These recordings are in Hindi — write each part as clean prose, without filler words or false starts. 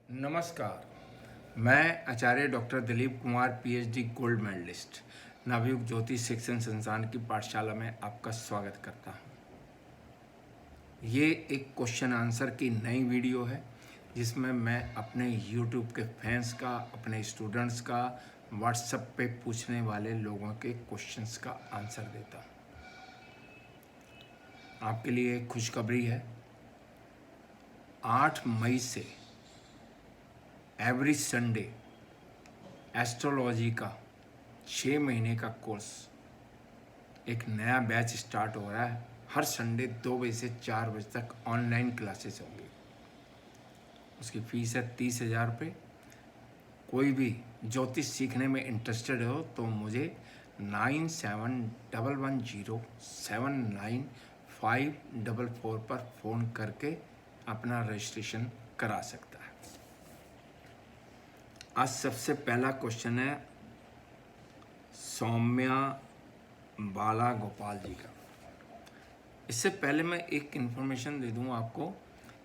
नमस्कार। मैं Acharya doctor Dilip Kumar PhD gold medalist Navyug Jyotish Shikshan संस्थान की पाठशाला में आपका स्वागत करता हूँ। ये एक क्वेश्चन आंसर की नई वीडियो है जिसमें मैं अपने यूट्यूब के फैंस का, अपने स्टूडेंट्स का, व्हाट्सएप पे पूछने वाले लोगों के क्वेश्चंस का आंसर देता हूँ। आपके लिए एक खुशखबरी है। 8 मई से एवरी संडे एस्ट्रोलॉजी का 6 महीने का कोर्स, एक नया बैच स्टार्ट हो रहा है। हर संडे 2 बजे से 4 बजे तक ऑनलाइन क्लासेस होंगी। उसकी फ़ीस है 30,000 रुपये। कोई भी ज्योतिष सीखने में इंटरेस्टेड हो तो मुझे 9711079544 पर फ़ोन करके अपना रजिस्ट्रेशन करा सकता है। आज सबसे पहला क्वेश्चन है सौम्या बाला गोपाल जी का। इससे पहले मैं एक इन्फॉर्मेशन दे दूं आपको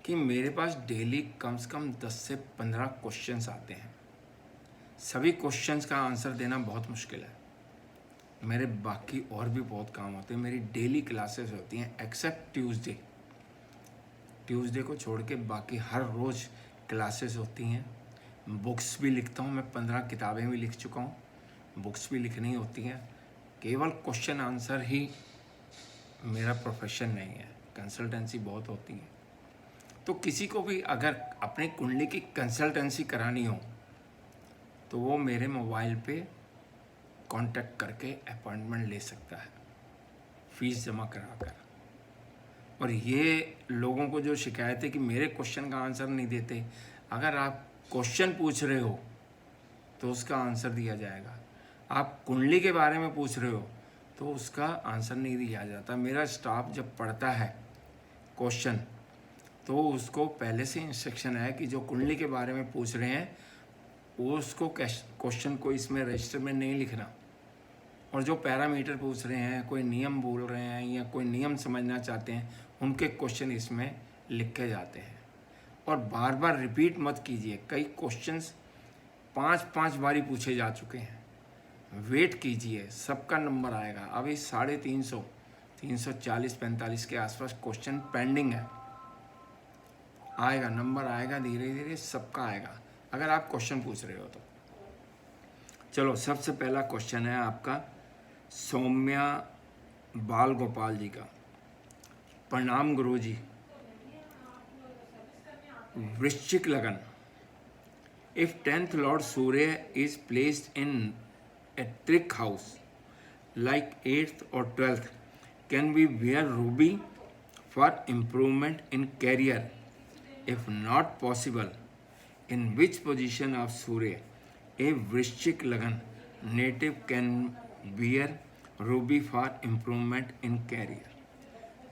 कि मेरे पास डेली कम से कम 10 से 15 क्वेश्चंस आते हैं। सभी क्वेश्चंस का आंसर देना बहुत मुश्किल है। मेरे बाकी और भी बहुत काम होते हैं। मेरी डेली क्लासेस होती हैं एक्सेप्ट ट्यूसडे को छोड़ के बाकी हर रोज़ क्लासेस होती हैं। बुक्स भी लिखता हूँ मैं, 15 किताबें भी लिख चुका हूँ। बुक्स भी लिखनी होती हैं। केवल क्वेश्चन आंसर ही मेरा प्रोफेशन नहीं है, कंसल्टेंसी बहुत होती है। तो किसी को भी अगर अपनी कुंडली की कंसल्टेंसी करानी हो तो वो मेरे मोबाइल पे कांटेक्ट करके अपॉइंटमेंट ले सकता है, फीस जमा कराकर। और ये लोगों को जो शिकायत है कि मेरे क्वेश्चन का आंसर नहीं देते, अगर आप क्वेश्चन पूछ रहे हो तो उसका आंसर दिया जाएगा। आप कुंडली के बारे में पूछ रहे हो तो उसका आंसर नहीं दिया जाता। मेरा स्टाफ जब पढ़ता है क्वेश्चन तो उसको पहले से इंस्ट्रक्शन है कि जो कुंडली के बारे में पूछ रहे हैं वो उसको क्वेश्चन को इसमें रजिस्टर में नहीं लिखना। और जो पैरामीटर पूछ रहे हैं, कोई नियम बोल रहे हैं या कोई नियम समझना चाहते हैं, उनके क्वेश्चन इसमें लिखे जाते हैं। और बार बार रिपीट मत कीजिए। कई क्वेश्चंस 5-5 बारी पूछे जा चुके हैं। वेट कीजिए, सबका नंबर आएगा। अभी 350, 340-45 के आसपास क्वेश्चन पेंडिंग है। आएगा, नंबर आएगा, धीरे धीरे सबका आएगा अगर आप क्वेश्चन पूछ रहे हो तो। चलो, सबसे पहला क्वेश्चन है आपका सौम्या बाल गोपाल जी का। प्रणाम गुरुजी। वृश्चिक लगन। If 10th Lord Surya is placed in a trick house like 8th or 12th, can we wear ruby for improvement in career? If not possible, in which position of Surya a Vrishchik Lagan native can wear ruby for improvement in career?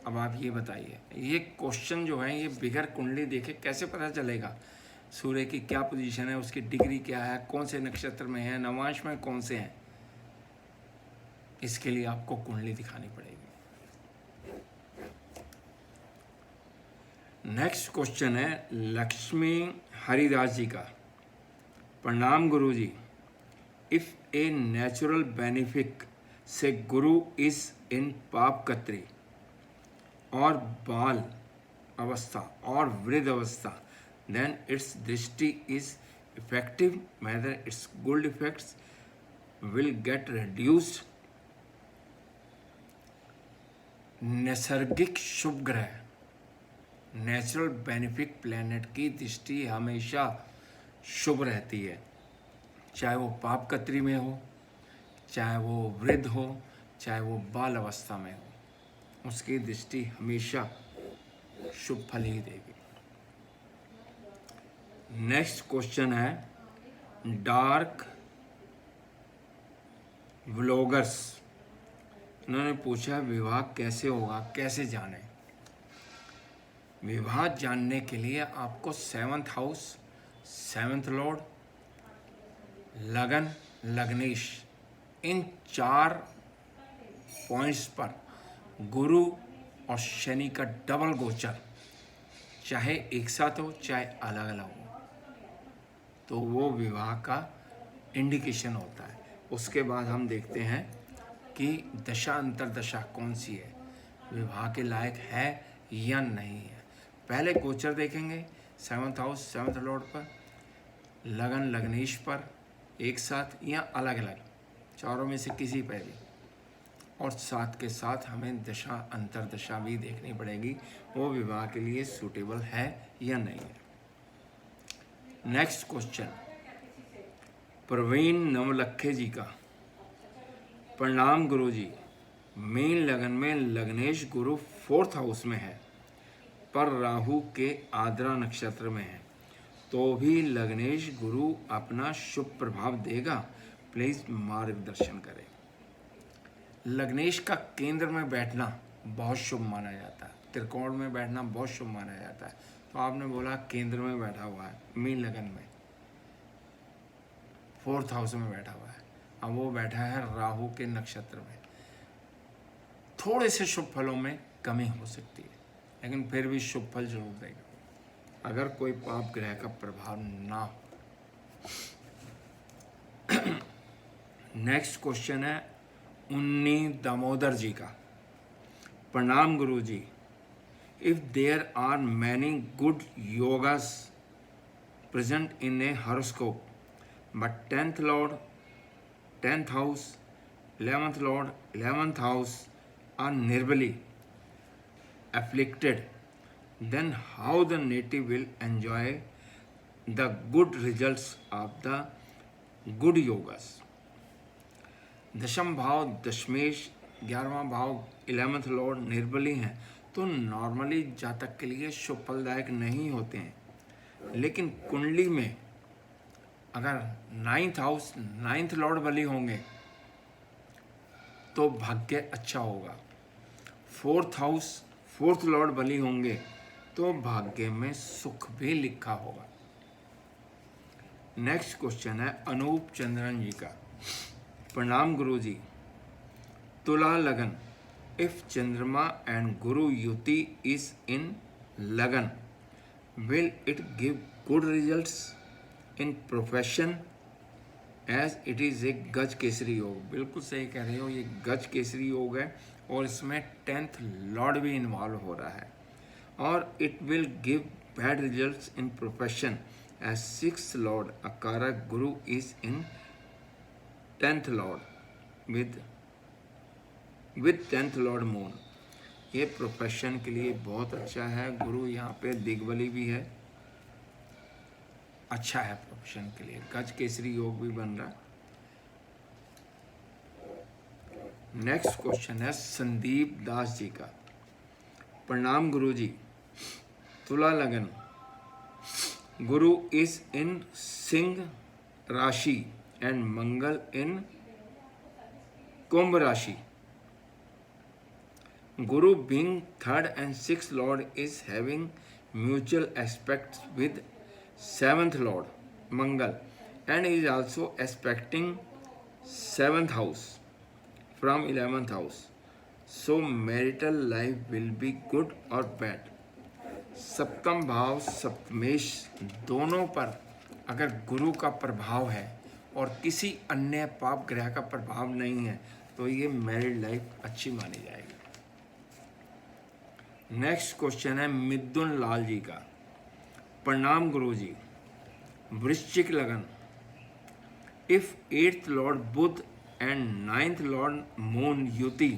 अब आप ये बताइए, ये क्वेश्चन जो है ये बिगर कुंडली देखे कैसे पता चलेगा सूर्य की क्या पोजीशन है, उसकी डिग्री क्या है, कौन से नक्षत्र में है, नवांश में कौन से हैं। इसके लिए आपको कुंडली दिखानी पड़ेगी। नेक्स्ट क्वेश्चन है लक्ष्मी हरिदास जी का। प्रणाम गुरुजी। इफ ए नेचुरल बेनिफिक से गुरु इज इन पाप कत्री और बाल अवस्था और वृद्ध अवस्था, then its drishti is effective, whether its good effects will get reduced। नैसर्गिक शुभ ग्रह, नेचुरल बेनिफिक प्लैनेट की दृष्टि हमेशा शुभ रहती है, चाहे वो पाप कत्री में हो, चाहे वो वृद्ध हो, चाहे वो बाल अवस्था में हो, उसकी दृष्टि हमेशा शुभ फल ही देगी। नेक्स्ट क्वेश्चन है डार्क व्लॉगर्स। उन्होंने पूछा विवाह कैसे होगा, कैसे जाने। विवाह जानने के लिए आपको 7th हाउस, 7th लॉर्ड, लगन, लग्नेश, इन 4 पॉइंट्स पर गुरु और शनि का डबल गोचर, चाहे एक साथ हो चाहे अलग अलग हो, तो वो विवाह का इंडिकेशन होता है। उसके बाद हम देखते हैं कि दशा अंतरदशा कौन सी है, विवाह के लायक है या नहीं है। पहले गोचर देखेंगे 7th हाउस 7th लॉर्ड पर, लगन लग्नेश पर एक साथ या अलग अलग, चारों में से किसी पर भी, और साथ के साथ हमें दशा अंतरदशा भी देखनी पड़ेगी, वो विवाह के लिए सूटेबल है या नहीं है। नेक्स्ट क्वेश्चन प्रवीण नवलखे जी का, प्रणाम गुरु जी, मीन लगन में लग्नेश गुरु 4th हाउस में है पर राहु के आद्रा नक्षत्र में है, तो भी लग्नेश गुरु अपना शुभ प्रभाव देगा? प्लीज मार्गदर्शन करें। लग्नेश का केंद्र में बैठना बहुत शुभ माना जाता है, त्रिकोण में बैठना बहुत शुभ माना जाता है। तो आपने बोला केंद्र में बैठा हुआ है, मीन लगन में 4th हाउस में बैठा हुआ है, अब वो बैठा है राहु के नक्षत्र में, थोड़े से शुभ फलों में कमी हो सकती है, लेकिन फिर भी शुभ फल जरूर देगा अगर कोई पाप ग्रह का प्रभाव ना हो। नेक्स्ट क्वेश्चन है उन्नी दामोदर जी का, प्रणाम Guru ji, if there are many good yogas present in a horoscope but 10th lord 10th house 11th lord 11th house are निर्बली afflicted, then how the native will enjoy the good results of the good yogas। दशम भाव दशमेश, 11वां भाव 11th लॉर्ड निर्बली हैं, तो नॉर्मली जातक के लिए शुभ फलदायक नहीं होते हैं, लेकिन कुंडली में अगर 9th हाउस 9th लॉर्ड बली होंगे तो भाग्य अच्छा होगा, 4th हाउस 4th लॉर्ड बली होंगे तो भाग्य में सुख भी लिखा होगा। नेक्स्ट क्वेश्चन है अनूप चंद्रन जी का, प्रणाम गुरु जी, तुला लगन, इफ चंद्रमा एंड गुरु युति इज इन लगन will it give good results in profession as it is a गज केसरी योग। बिल्कुल सही कह रहे हो, ये गज केसरी योग है और इसमें 10th लॉर्ड भी इन्वॉल्व हो रहा है, और it will give bad results in profession as 6th lord अकारक Guru is in 10th lord with 10th lord moon. ये प्रोफेशन के लिए बहुत अच्छा है, गुरु यहाँ पे दिग्बली भी है, अच्छा है प्रोफेशन के लिए, गज केसरी योग भी बन रहा है। नेक्स्ट क्वेश्चन है संदीप दास जी का, प्रणाम गुरु जी, तुला लगन, गुरु इज इन सिंह राशि एंड मंगल इन कुंभ राशि, गुरु being 3rd and 6th lord is having mutual aspects with 7th lord Mangal and is also aspecting 7th house from 11th house, so marital life will be good or bad। सप्तम भाव सप्तमेश दोनों पर अगर गुरु का प्रभाव है और किसी अन्य पाप ग्रह का प्रभाव नहीं है तो ये मैरिड लाइफ अच्छी मानी जाएगी। नेक्स्ट क्वेश्चन है मिथुन लाल जी का, प्रणाम गुरु जी, वृश्चिक लगन, if 8th lord Budh and 9th lord moon युति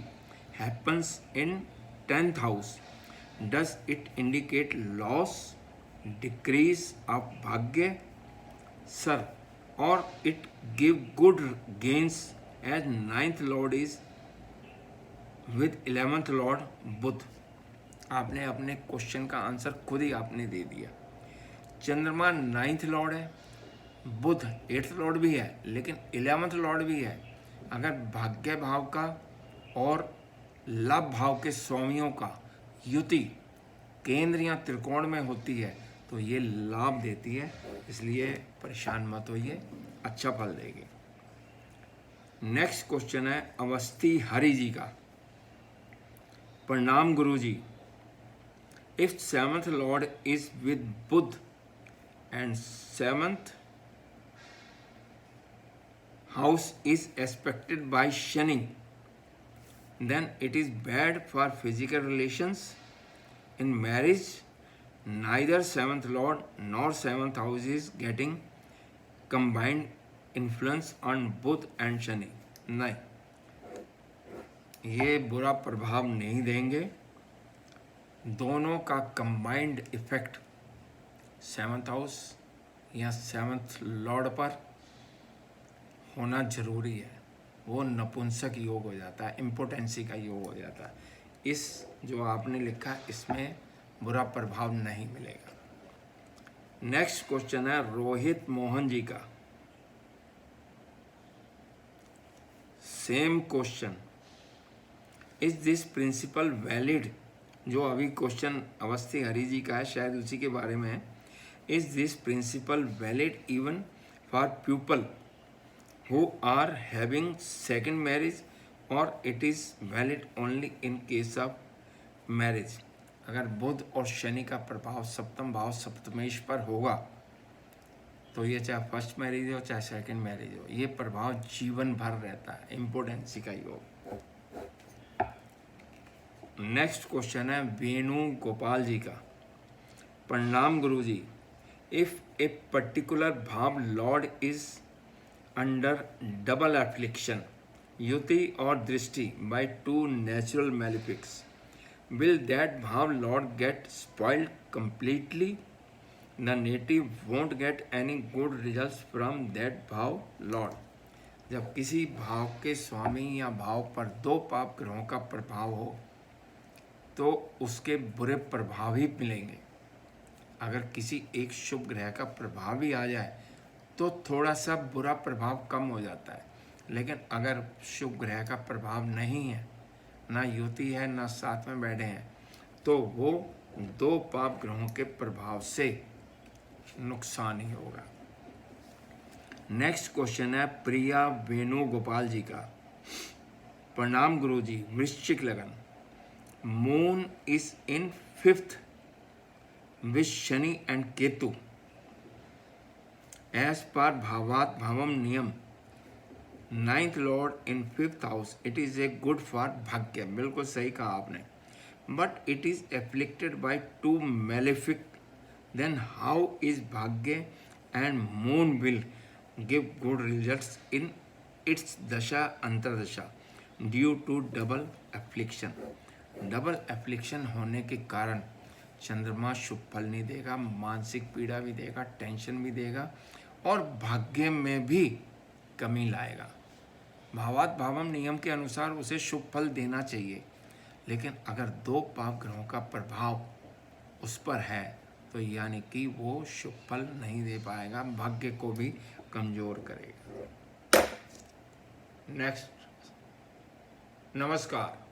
happens in 10th house, does it indicate loss decrease of भाग्य sir, or it give good gains as 9th lord is with 11th lord Budh. आपने अपने क्वेश्चन का आंसर खुद ही आपने दे दिया। चंद्रमा 9th लॉर्ड है, बुध 8th लॉर्ड भी है, लेकिन 11th लॉर्ड भी है। अगर भाग्य भाव का और लाभ भाव के स्वामियों का युति केंद्र या त्रिकोण में होती है तो ये लाभ देती है, इसलिए परेशान मत होइए, अच्छा फल देगी। नेक्स्ट क्वेश्चन है अवस्थी हरि जी का, प्रणाम Guru ji, if 7th lord is with Budh and 7th house is aspected by Shani, then it is bad for physical relations. In marriage, neither seventh lord nor seventh house is getting combined influence on Buddh and Shani. नहीं, ये बुरा प्रभाव नहीं देंगे। दोनों का कंबाइंड इफेक्ट सेवंथ हाउस या सेवंथ लॉर्ड पर होना जरूरी है। वो नपुंसक योग हो जाता है, इम्पोर्टेंसी का योग हो जाता है। इस जो आपने लिखा इसमें बुरा प्रभाव नहीं मिलेगा। नेक्स्ट क्वेश्चन है रोहित मोहन जी का। Same question, is this principle valid? जो अभी क्वेश्चन अवस्थी हरि जी का है, शायद उसी के बारे में है। Is this principle valid even for people who are having second marriage, or it is valid only in case of marriage? अगर बुध और शनि का प्रभाव सप्तम भाव सप्तमेश पर होगा तो ये चाहे फर्स्ट मैरिज हो चाहे सेकंड मैरिज हो, ये प्रभाव जीवन भर रहता है, इम्पोर्टेंसी का योग। नेक्स्ट क्वेश्चन है वेणु गोपाल जी का। प्रणाम Guru ji, if a particular भाव Lord is under double affliction, yuti or drishti by two natural malefics, will that bhav lord get spoiled completely? The native won't get any good results from that bhav lord. जब किसी भाव के स्वामी या भाव पर दो पाप ग्रहों का प्रभाव हो तो उसके बुरे प्रभाव ही मिलेंगे। अगर किसी एक शुभ ग्रह का प्रभाव भी आ जाए तो थोड़ा सा बुरा प्रभाव कम हो जाता है, लेकिन अगर शुभ ग्रह का प्रभाव नहीं है, ना युति है ना साथ में बैठे हैं, तो वो दो पाप ग्रहों के प्रभाव से नुकसान ही होगा। नेक्स्ट क्वेश्चन है प्रिया वेणु गोपाल जी का। प्रणाम गुरु जी, वृश्चिक लगन, moon is in 5th with Shani and Ketu. As per Bhavat Bhavam Niyam, 9th Lord in 5th house, it is a good for Bhagya। बिल्कुल सही कहा आपने। But it is afflicted by two malefic, then how is Bhagya and moon will give good results in its dasha antardasha due to double affliction? Double affliction होने के कारण चंद्रमा शुभ फल नहीं देगा, मानसिक पीड़ा भी देगा, टेंशन भी देगा और भाग्य में भी कमी लाएगा। भावात भावम नियम के अनुसार उसे शुभ फल देना चाहिए, लेकिन अगर दो पाप ग्रहों का प्रभाव उस पर है तो यानी कि वो शुभ फल नहीं दे पाएगा, भाग्य को भी कमजोर करेगा। नेक्स्ट, नमस्कार।